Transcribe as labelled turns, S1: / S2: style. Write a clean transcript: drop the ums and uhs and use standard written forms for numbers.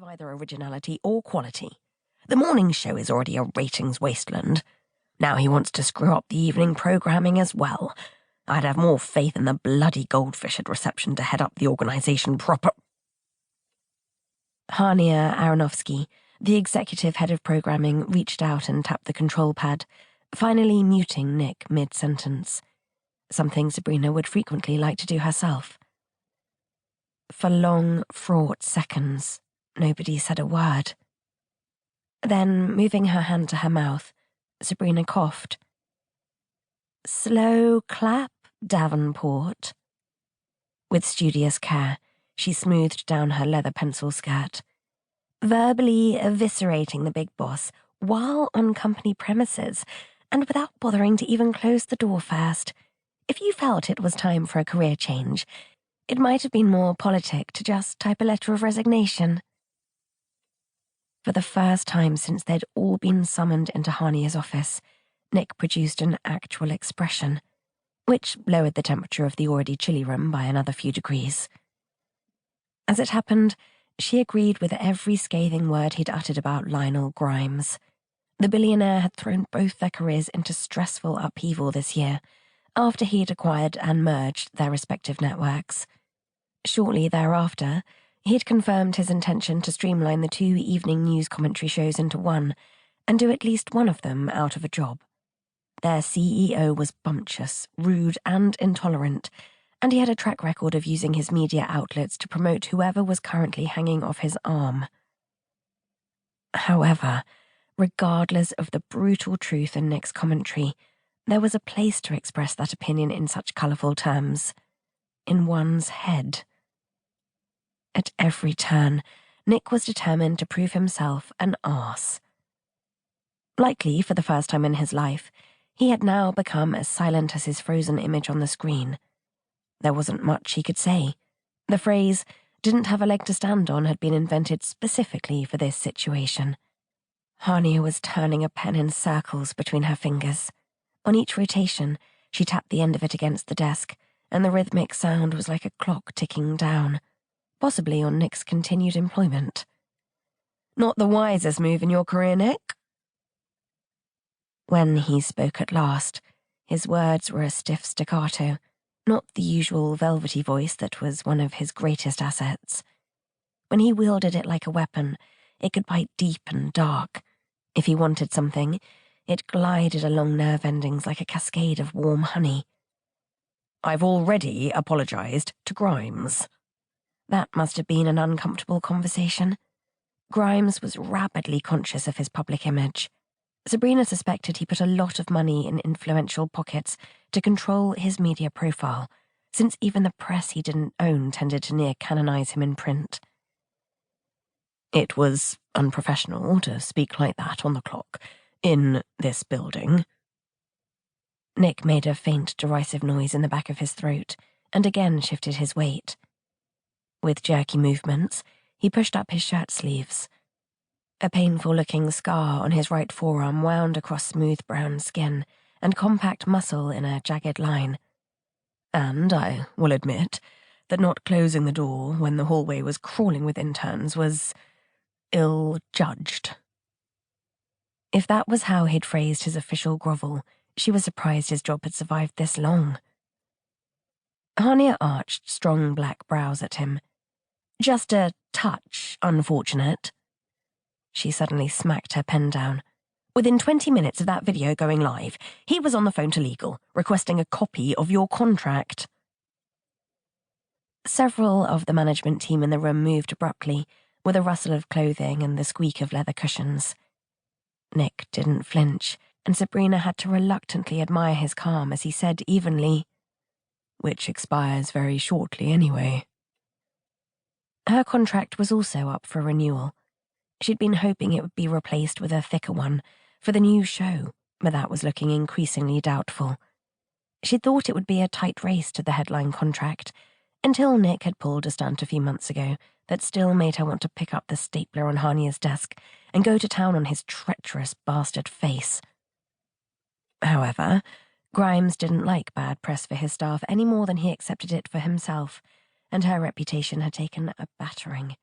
S1: either originality or quality. The morning show is already a ratings wasteland. Now he wants to screw up the evening programming as well. I'd have more faith in the bloody goldfish at reception to head up the organisation proper. Hania Aronofsky, the executive head of programming, reached out and tapped the control pad, finally muting Nick mid-sentence, something Sabrina would frequently like to do herself. For long, fraught seconds, nobody said a word. Then, moving her hand to her mouth, Sabrina coughed. "Slow clap, Davenport." With studious care, she smoothed down her leather pencil skirt, verbally eviscerating the big boss while on company premises and without bothering to even close the door first. If you felt it was time for a career change, it might have been more politic to just type a letter of resignation. For the first time since they'd all been summoned into Hania's office, Nick produced an actual expression, which lowered the temperature of the already chilly room by another few degrees. As it happened, she agreed with every scathing word he'd uttered about Lionel Grimes. The billionaire had thrown both their careers into stressful upheaval this year, after he'd acquired and merged their respective networks. Shortly thereafter, he'd confirmed his intention to streamline the 2 evening news commentary shows into one, and do at least one of them out of a job. Their CEO was bumptious, rude, and intolerant, and he had a track record of using his media outlets to promote whoever was currently hanging off his arm. However, regardless of the brutal truth in Nick's commentary, there was a place to express that opinion in such colourful terms. In one's head. At every turn, Nick was determined to prove himself an arse. Likely for the first time in his life, he had now become as silent as his frozen image on the screen. There wasn't much he could say. The phrase, "didn't have a leg to stand on," had been invented specifically for this situation. Hania was turning a pen in circles between her fingers. On each rotation, she tapped the end of it against the desk, and the rhythmic sound was like a clock ticking down, possibly on Nick's continued employment. "Not the wisest move in your career, Nick?" When he spoke at last, his words were a stiff staccato, not the usual velvety voice that was one of his greatest assets. When he wielded it like a weapon, it could bite deep and dark. If he wanted something, it glided along nerve endings like a cascade of warm honey. "I've already apologised to Grimes." That must have been an uncomfortable conversation. Grimes was rapidly conscious of his public image. Sabrina suspected he put a lot of money in influential pockets to control his media profile, since even the press he didn't own tended to near-canonize him in print. "It was unprofessional to speak like that on the clock, in this building." Nick made a faint derisive noise in the back of his throat, and again shifted his weight. With jerky movements, he pushed up his shirt sleeves. A painful-looking scar on his right forearm wound across smooth brown skin and compact muscle in a jagged line. And I will admit that not closing the door when the hallway was crawling with interns was ill-judged. If that was how he'd phrased his official grovel, she was surprised his job had survived this long. Hania arched strong black brows at him. "Just a touch unfortunate." She suddenly smacked her pen down. "Within 20 minutes of that video going live, he was on the phone to legal, requesting a copy of your contract." Several of the management team in the room moved abruptly, with a rustle of clothing and the squeak of leather cushions. Nick didn't flinch, and Sabrina had to reluctantly admire his calm as he said evenly, "Which expires very shortly anyway." Her contract was also up for renewal. She'd been hoping it would be replaced with a thicker one for the new show, but that was looking increasingly doubtful. She'd thought it would be a tight race to the headline contract, until Nick had pulled a stunt a few months ago that still made her want to pick up the stapler on Hania's desk and go to town on his treacherous bastard face. However, Grimes didn't like bad press for his staff any more than he accepted it for himself, and her reputation had taken a battering.